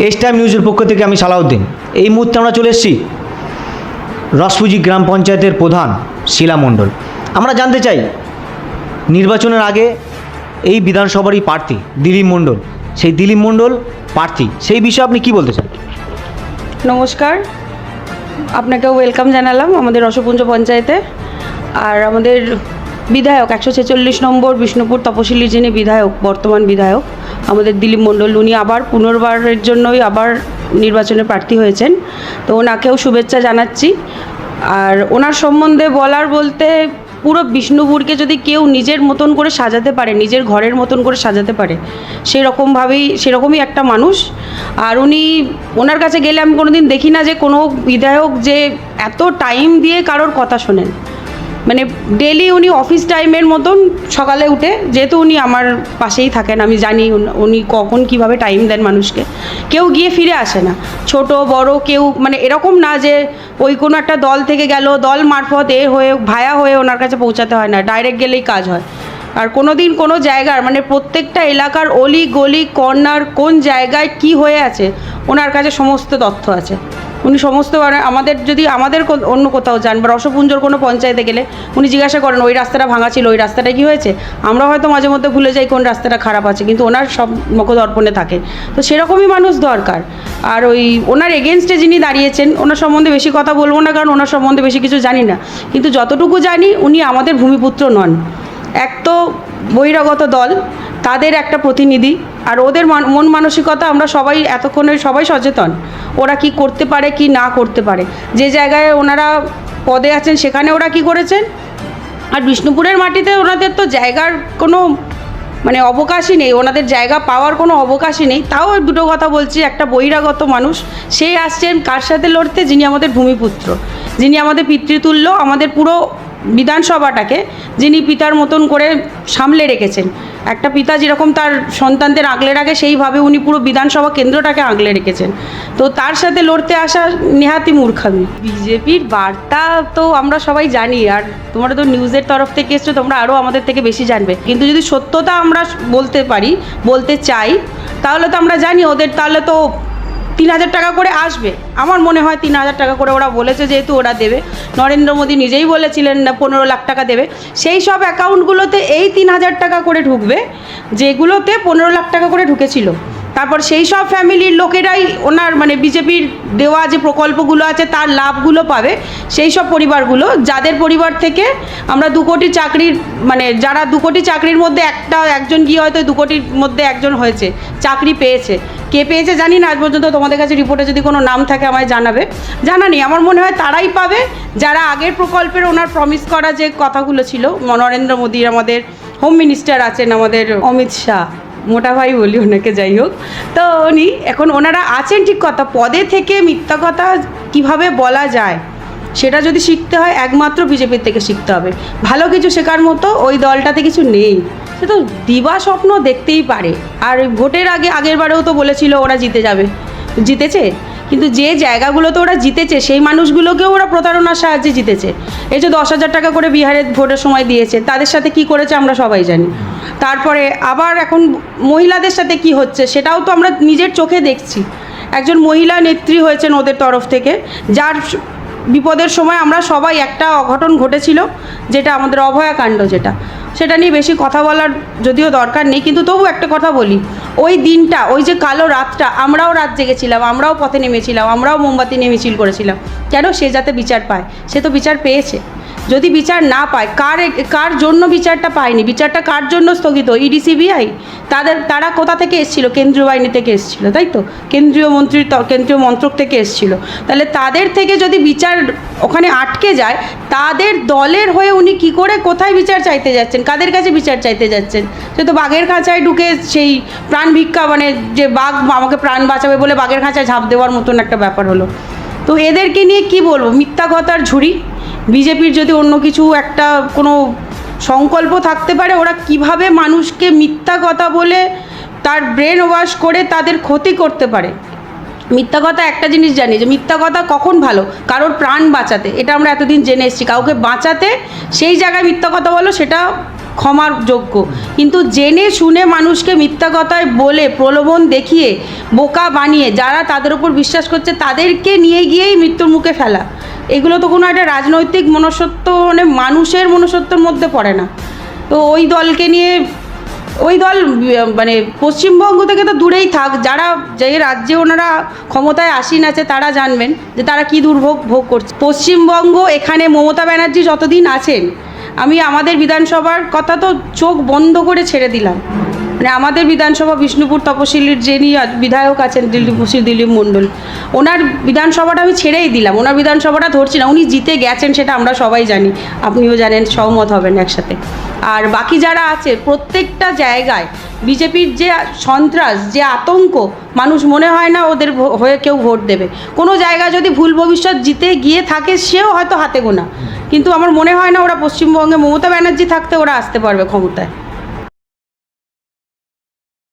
S time নিউজের পক্ষ থেকে আমি সালাউদ্দিন। এই মুহূর্তে আমরা চলে এসেছি রসপুজি গ্রাম পঞ্চায়েতের প্রধান শিলা মণ্ডল। আমরা জানতে চাই নির্বাচনের আগে এই বিধানসভারই প্রার্থী দিলীপ মণ্ডল, সেই দিলীপ মণ্ডল প্রার্থী, সেই বিষয়ে আপনি কি বলতে চান? নমস্কার, আপনাকেও ওয়েলকাম জানালাম আমাদের রসপুঞ্জ পঞ্চায়েতে। আর আমাদের বিধায়ক 146 নম্বর বিষ্ণুপুর তপশিলির যিনি বিধায়ক, বর্তমান বিধায়ক আমাদের দিলীপ মণ্ডল, উনি আবার পুনর্বারের জন্যই আবার নির্বাচনে প্রার্থী হয়েছেন। তো ওনাকেও শুভেচ্ছা জানাচ্ছি। আর ওনার সম্বন্ধে বলার বলতে, পুরো বিষ্ণুপুরকে যদি কেউ নিজের মতন করে সাজাতে পারে, নিজের ঘরের মতন করে সাজাতে পারে, সেরকমই একটা মানুষ। আর ওনার কাছে গেলে আমি কোনোদিন দেখি না যে কোনো বিধায়ক যে এত টাইম দিয়ে কারোর কথা শোনেন। মানে ডেলি উনি অফিস টাইমের মতন সকালে উঠে, যেহেতু উনি আমার পাশেই থাকেন, আমি জানি উনি কখন কিভাবে টাইম দেন মানুষকে। কেউ গিয়ে ফিরে আসে না, ছোট বড় কেউ, মানে এরকম না যে ওই কোনো একটা দল থেকে গেল, দল মারফত ভায়া হয়ে ওনার কাছে পৌঁছাতে হয় না, ডাইরেক্ট গেলেই কাজ হয়। আর কোনো দিন কোনো জায়গার, মানে প্রত্যেকটা এলাকার অলি গলি কর্নার কোন জায়গায় কি হয়ে আছে ওনার কাছে সমস্ত তথ্য আছে। উনি সমস্ত, আমাদের অন্য কোথাও যান বা রসপুঞ্জর কোনো পঞ্চায়েতে গেলে উনি জিজ্ঞাসা করেন ওই রাস্তাটা ভাঙা ছিল, ওই রাস্তাটা কী হয়েছে। আমরা হয়তো মাঝে মধ্যে ভুলে যাই কোন রাস্তাটা খারাপ আছে, কিন্তু ওনার সব মুখদর্পণে থাকে। তো সেরকমই মানুষ দরকার। আর ওনার এগেনস্টে যিনি দাঁড়িয়েছেন, ওনার সম্বন্ধে বেশি কথা বলবো না, কারণ ওনার সম্বন্ধে বেশি কিছু জানি না। কিন্তু যতটুকু জানি, উনি আমাদের ভূমিপুত্র নন, এক তো বহিরাগত দল, তাদের একটা প্রতিনিধি। আর ওদের মন মানসিকতা আমরা এতক্ষণে সবাই সচেতন, ওরা কি করতে পারে কি না করতে পারে। যে জায়গায় ওনারা পদে আছেন সেখানে ওরা কি করেছেন। আর বিষ্ণুপুরের মাটিতে ওনাদের তো জায়গার কোনো অবকাশই নেই, ওনাদের জায়গা পাওয়ার কোনো অবকাশই নেই। তাও দুটো কথা বলছি, একটা বহিরাগত মানুষ, সে আসছেন কার সাথে লড়তে, যিনি আমাদের ভূমিপুত্র, যিনি আমাদের পিতৃতুল্য, আমাদের পুরো বিধানসভাটাকে যিনি পিতার মতন করে সামলে রেখেছেন। একটা পিতা যেরকম তার সন্তানদের আগলে রাখে, সেইভাবে উনি পুরো বিধানসভা কেন্দ্রটাকে আগলে রেখেছেন। তো তার সাথে লড়তে আসা নেহাতি মূর্খামি। বিজেপির বার্তা তো আমরা সবাই জানি, আর তোমরা তো নিউজের তরফ থেকে এসছো, তোমরা আরও আমাদের থেকে বেশি জানবে। কিন্তু যদি সত্যতা আমরা বলতে চাই, তাহলে তো আমরা জানি ওদের, তাহলে তো 3000 টাকা করে আসবে। আমার মনে হয় 3000 টাকা করে ওরা বলেছে, যেহেতু ওরা দেবে। নরেন্দ্র মোদী নিজেই বলেছিলেন না 15 লাখ টাকা দেবে। সেই সব অ্যাকাউন্টগুলোতে এই 3000 টাকা করে ঢুকবে, যেগুলোতে 15 লাখ টাকা করে ঢুকেছিল। তারপর সেই সব ফ্যামিলির লোকেরাই ওনার বিজেপির দেওয়া যে প্রকল্পগুলো আছে তার লাভগুলো পাবে। সেই সব পরিবারগুলো, যাদের পরিবার থেকে আমরা 2 কোটি চাকরির, যারা 2 কোটি চাকরির মধ্যে একজন গিয়ে হয়তো 2 কোটির মধ্যে একজন হয়েছে, চাকরি পেয়েছে। কে পেয়েছে জানি না, আজ পর্যন্ত তোমাদের কাছে রিপোর্টে যদি কোনো নাম থাকে আমায় জানাবে। জানা নেই, আমার মনে হয় তারাই পাবে যারা আগের প্রকল্পের ওনার প্রমিস করা যে কথাগুলো ছিল। নরেন্দ্র মোদী, আমাদের হোম মিনিস্টার আছেন আমাদের অমিত শাহ, মোটা ভাই বলি ওনাকে, যাই হোক। তো ওনারা আছেন ঠিক কথা, পদে থেকে মিথ্যা কথা কিভাবে বলা যায় সেটা যদি শিখতে হয়, একমাত্র বিজেপির থেকে শিখতে হবে। ভালো কিছু শেখার মতো ওই দলটাতে কিছু নেই, সে তো দিবা স্বপ্ন দেখতেই পারে। আর ভোটের আগের বারেও তো বলেছিল ওরা জিতেছে, কিন্তু যে জায়গাগুলোতে ওরা জিতেছে সেই মানুষগুলোকেও ওরা প্রতারণার সাহায্যে জিতেছে। এই যে 10,000 টাকা করে বিহারে ভোটের সময় দিয়েছে, তাদের সাথে কি করেছে আমরা সবাই জানি। তারপরে আবার এখন মহিলাদের সাথে কি হচ্ছে সেটাও তো আমরা নিজের চোখে দেখছি। একজন মহিলা নেত্রী হয়েছেন ওদের তরফ থেকে, যার বিপদের সময় আমরা সবাই, একটা অঘটন ঘটেছিল যেটা আমাদের অভয়াকাণ্ড, সেটা নিয়ে বেশি কথা বলার যদিও দরকার নেই, কিন্তু তবু একটা কথা বলি। ওই দিনটা, ওই যে কালো রাতটা, আমরাও রাত জেগেছিলাম, আমরাও পথে নেমেছিলাম, আমরাও মোমবাতি নিয়ে মিছিল করেছিলাম। কেন? সে যাতে বিচার পায়। সে তো বিচার পেয়েছে। যদি বিচার না পায়, কার জন্য বিচারটা পায়নি, বিচারটা কার জন্য স্থগিত? ইডি সিবিআই তারা কোথা থেকে এসেছিল? কেন্দ্রীয় বাহিনী থেকে এসেছিল, তাই তো? কেন্দ্রীয় মন্ত্রক থেকে এসেছিল। তাহলে তাদের থেকে যদি বিচার ওখানে আটকে যায়, তাদের দলের হয়ে উনি কি করে কোথায় বিচার চাইতে যাচ্ছেন, কাদের কাছে বিচার চাইতে যাচ্ছেন? সে তো বাঘের খাঁচায় ঢুকে সেই প্রাণ ভিক্ষা, যে বাঘ আমাকে প্রাণ বাঁচাবে বলে বাঘের খাঁচায় ঝাঁপ দেওয়ার মতন একটা ব্যাপার হলো। তো এদেরকে নিয়ে কি বলবো? মিথ্যা কথার ঝুড়ি। বিজেপির যদি অন্য কিছু একটা কোনো সংকল্প থাকতে পারে, ওরা কিভাবে মানুষকে মিথ্যা কথা বলে তার ব্রেন ওয়াশ করে তাদের ক্ষতি করতে পারে। মিথ্যা কথা একটা জিনিস জানি, যে মিথ্যা কথা কখন ভালো, কারোর প্রাণ বাঁচাতে, এটা আমরা এতদিন জেনে এসেছি। কাউকে বাঁচাতে সেই জায়গায় মিথ্যা কথা বলো, সেটা ক্ষমার যোগ্য, কিন্তু জেনে শুনে মানুষকে মিথ্যা কথায় বলে প্রলোভন দেখিয়ে বোকা বানিয়ে যারা তাদের উপর বিশ্বাস করছে তাদেরকে নিয়ে গিয়েই মৃত্যুর মুখে ফেলা, এগুলো তো কোনো একটা রাজনৈতিক মনুষ্যত্ব মানে মানুষের মনুষ্যত্বের মধ্যে পড়ে না। তো ওই দলকে নিয়ে ওই দল মানে পশ্চিমবঙ্গ থেকে তো দূরেই থাক, যারা যে রাজ্যে ওনারা ক্ষমতায় আসীন আছে তারা জানবেন যে তারা কী দুর্ভোগ ভোগ করছে। পশ্চিমবঙ্গ এখানে মমতা ব্যানার্জি যতদিন আছেন, আমি আমাদের বিধানসভার কথা তো চোখ বন্ধ করে ছেড়ে দিলাম, মানে আমাদের বিধানসভা বিষ্ণুপুর তপশিলির যিনি বিধায়ক আছেন দিলীপ মণ্ডল, ওনার বিধানসভাটা আমি ছেড়েই দিলাম, ওনার বিধানসভাটা ধরছি না। উনি জিতে গেছেন সেটা আমরা সবাই জানি, আপনিও জানেন, সহমত হবেন একসাথে। আর বাকি যারা আছে প্রত্যেকটা জায়গায় বিজেপির যে সন্ত্রাস, যে আতঙ্ক, মানুষ মনে হয় না ওদের হয়ে কেউ ভোট দেবে। কোনো জায়গায় যদি ভুল ভবিষ্যৎ জিতে গিয়ে থাকে সেও হয়তো হাতে গোনা, কিন্তু আমার মনে হয় না ওরা পশ্চিমবঙ্গে মমতা ব্যানার্জি থাকতে ওরা আসতে পারবে ক্ষমতায়।